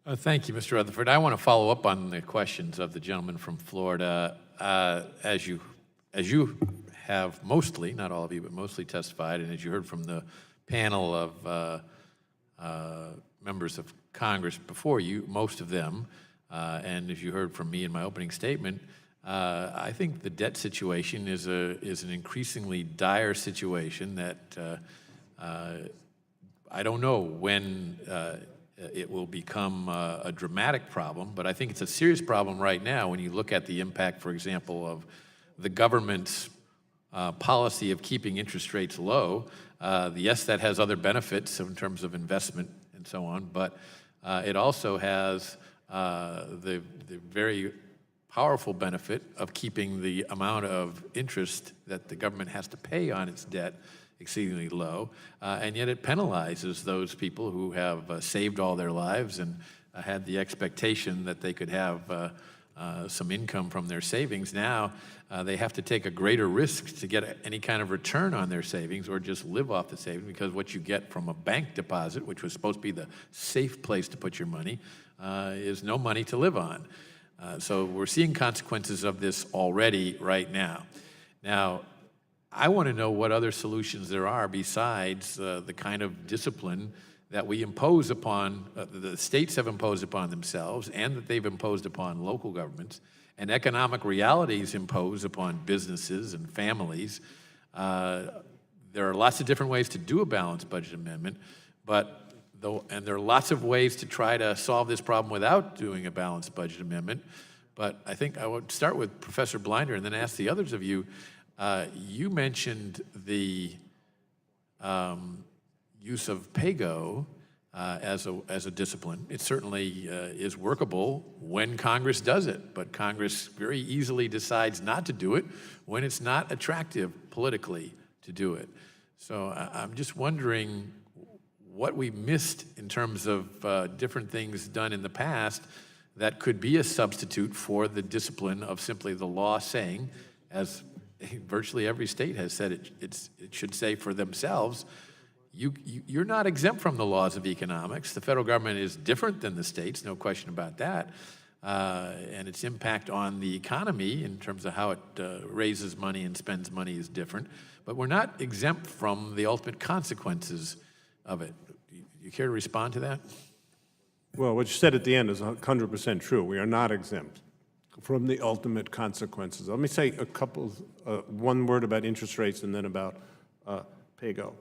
Thank you, Mr. Rutherford. I want to follow up on the questions of the gentleman from Florida. As you have mostly, not all of you, but mostly testified, and as you heard from the panel of members of Congress before you, most of them, and as you heard from me in my opening statement, I think the debt situation is an increasingly dire situation that I don't know when it will become a dramatic problem, but I think it's a serious problem right now when you look at the impact, for example, of the government's policy of keeping interest rates low. Yes, that has other benefits in terms of investment and so on, but it also has the very powerful benefit of keeping the amount of interest that the government has to pay on its debt exceedingly low, and yet it penalizes those people who have saved all their lives and had the expectation that they could have some income from their savings. Now they have to take a greater risk to get any kind of return on their savings or just live off the savings, because what you get from a bank deposit, which was supposed to be the safe place to put your money, is no money to live on. So we're seeing consequences of this already right now. Now, I want to know what other solutions there are besides the kind of discipline that we impose upon, the states have imposed upon themselves and that they've imposed upon local governments, and economic realities imposed upon businesses and families. There are lots of different ways to do a balanced budget amendment, and there are lots of ways to try to solve this problem without doing a balanced budget amendment. But I think I would start with Professor Blinder and then ask the others of you. You mentioned the use of PAYGO as a discipline. It certainly is workable when Congress does it, but Congress very easily decides not to do it when it's not attractive politically to do it. So I'm just wondering what we missed in terms of different things done in the past that could be a substitute for the discipline of simply the law saying, as virtually every state has said it should say for themselves, you're not exempt from the laws of economics. The federal government is different than the states, no question about that, and its impact on the economy in terms of how it raises money and spends money is different, but we're not exempt from the ultimate consequences of it. You care to respond to that? Well, what you said at the end is 100% true. We are not exempt from the ultimate consequences. Let me say one word about interest rates and then about PAYGO.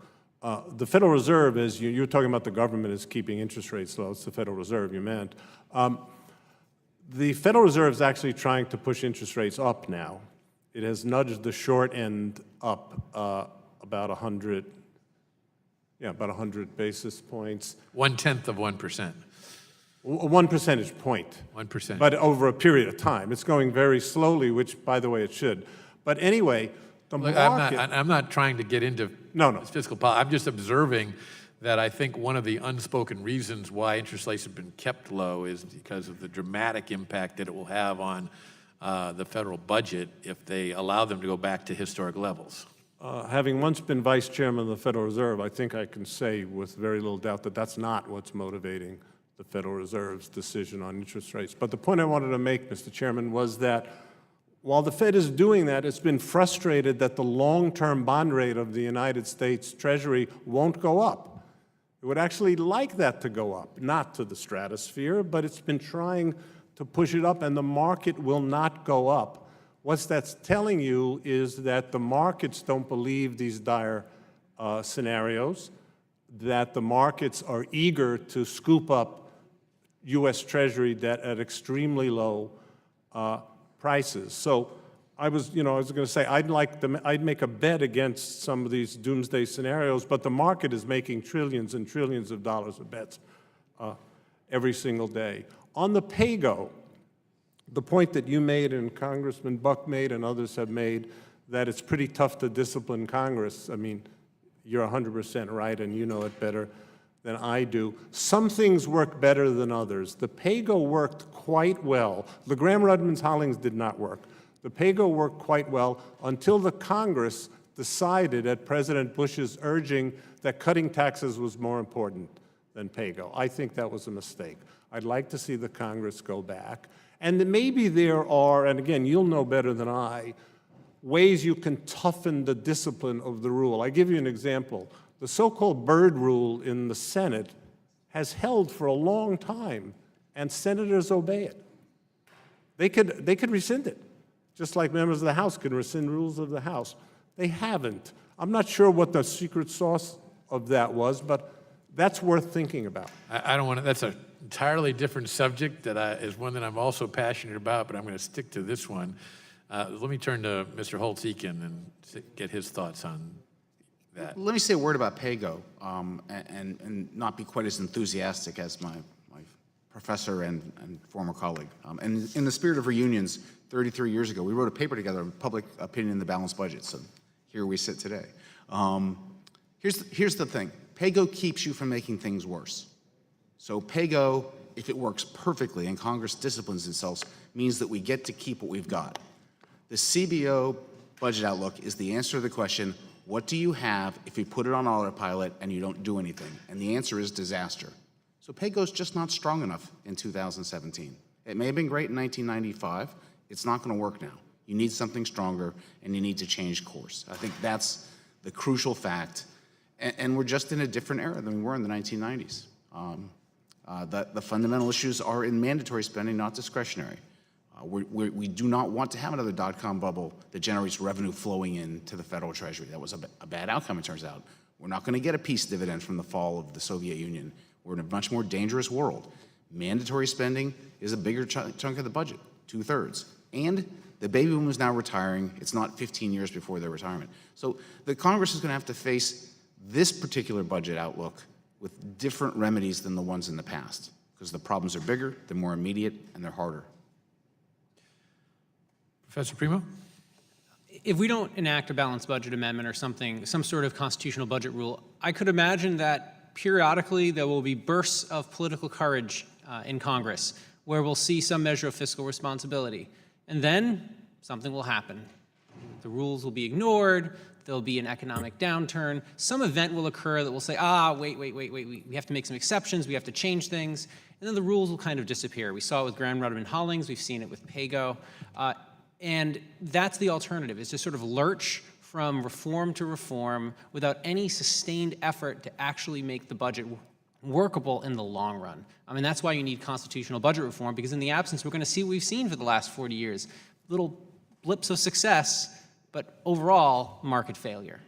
The Federal Reserve, as you're talking about the government is keeping interest rates low, it's the Federal Reserve you meant. The Federal Reserve is actually trying to push interest rates up now. It has nudged the short end up about 100 basis points. 1/10 of 1%. 1 percentage point. 1%. But over a period of time. It's going very slowly, which, by the way, it should. But anyway, the Look, market... I'm not trying to get into fiscal policy. I'm just observing that I think one of the unspoken reasons why interest rates have been kept low is because of the dramatic impact that it will have on the federal budget if they allow them to go back to historic levels. Having once been vice chairman of the Federal Reserve, I think I can say with very little doubt that that's not what's motivating the Federal Reserve's decision on interest rates. But the point I wanted to make, Mr. Chairman, was that while the Fed is doing that, it's been frustrated that the long-term bond rate of the United States Treasury won't go up. It would actually like that to go up, not to the stratosphere, but it's been trying to push it up, and the market will not go up. What that's telling you is that the markets don't believe these dire scenarios, that the markets are eager to scoop up U.S. Treasury debt at extremely low prices. So I was going to say I'd make a bet against some of these doomsday scenarios, but the market is making trillions and trillions of dollars of bets every single day. On the PAYGO, the point that you made and Congressman Buck made and others have made, that it's pretty tough to discipline Congress. I mean, you're 100% right, and you know it better than I do. Some things work better than others. The PAYGO worked quite well. The Gramm-Rudman-Hollings did not work. The PAYGO worked quite well until the Congress decided at President Bush's urging that cutting taxes was more important than PAYGO. I think that was a mistake. I'd like to see the Congress go back. And then maybe there are, and again, you'll know better than I, ways you can toughen the discipline of the rule. I give you an example. The so-called Byrd rule in the Senate has held for a long time, and senators obey it. They could rescind it, just like members of the House can rescind rules of the House. They haven't. I'm not sure what the secret sauce of that was, but that's worth thinking about. I don't want to, that's an entirely different subject that is one that I'm also passionate about, but I'm going to stick to this one. Let me turn to Mr. Holtz-Eakin and get his thoughts on that. Let me say a word about PAYGO and not be quite as enthusiastic as my professor and former colleague. And in the spirit of reunions, 33 years ago, we wrote a paper together on public opinion in the balanced budget. So here we sit today. Here's the thing. PAYGO keeps you from making things worse. So PAYGO, if it works perfectly and Congress disciplines itself, means that we get to keep what we've got. The CBO budget outlook is the answer to the question, what do you have if you put it on autopilot and you don't do anything? And the answer is disaster. So PAYGO's just not strong enough in 2017. It may have been great in 1995. It's not going to work now. You need something stronger, and you need to change course. I think that's the crucial fact. And we're just in a different era than we were in the 1990s. The fundamental issues are in mandatory spending, not discretionary. We do not want to have another dot-com bubble that generates revenue flowing into the federal treasury. That was a bad outcome, it turns out. We're not going to get a peace dividend from the fall of the Soviet Union. We're in a much more dangerous world. Mandatory spending is a bigger chunk of the budget, 2/3. And the baby boom is now retiring. It's not 15 years before their retirement. So the Congress is going to have to face this particular budget outlook with different remedies than the ones in the past, because the problems are bigger, they're more immediate, and they're harder. Professor Primo? If we don't enact a balanced budget amendment or something, some sort of constitutional budget rule, I could imagine that periodically there will be bursts of political courage in Congress where we'll see some measure of fiscal responsibility. And then something will happen. The rules will be ignored, there'll be an economic downturn, some event will occur that will say, wait, we have to make some exceptions, we have to change things, and then the rules will kind of disappear. We saw it with Grand Rudderman-Hollings, we've seen it with PAYGO. And that's the alternative, is to sort of lurch from reform to reform without any sustained effort to actually make the budget workable in the long run. I mean, that's why you need constitutional budget reform, because in the absence, we're going to see what we've seen for the last 40 years. Little blips of success, but overall, market failure.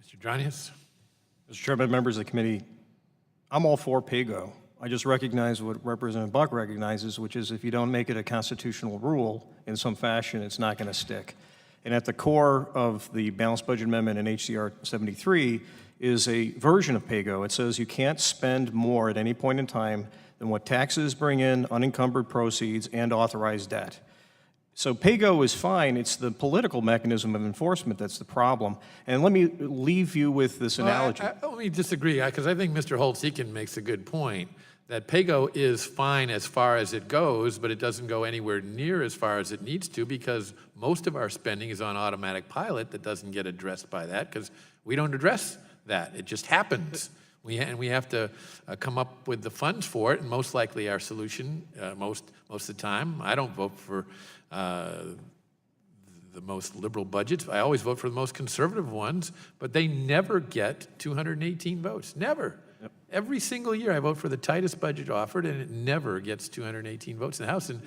Mr. Dronius? Mr. Chairman, members of the committee, I'm all for PAYGO. I just recognize what Representative Buck recognizes, which is if you don't make it a constitutional rule in some fashion, it's not going to stick. And at the core of the balanced budget amendment in HCR 73 is a version of PAYGO. It says you can't spend more at any point in time than what taxes bring in, unencumbered proceeds, and authorized debt. So PAYGO is fine. It's the political mechanism of enforcement that's the problem. And let me leave you with this analogy. Let me disagree, because I think Mr. Holtz-Eakin makes a good point, that PAYGO is fine as far as it goes, but it doesn't go anywhere near as far as it needs to, because most of our spending is on automatic pilot that doesn't get addressed by that, because we don't address that. It just happens. And we have to come up with the funds for it, and most likely our solution, most of the time, I don't vote for the most liberal budgets. I always vote for the most conservative ones, but they never get 218 votes. Never. Yep. Every single year I vote for the tightest budget offered, and it never gets 218 votes in the House and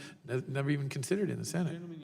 never even considered in the Senate.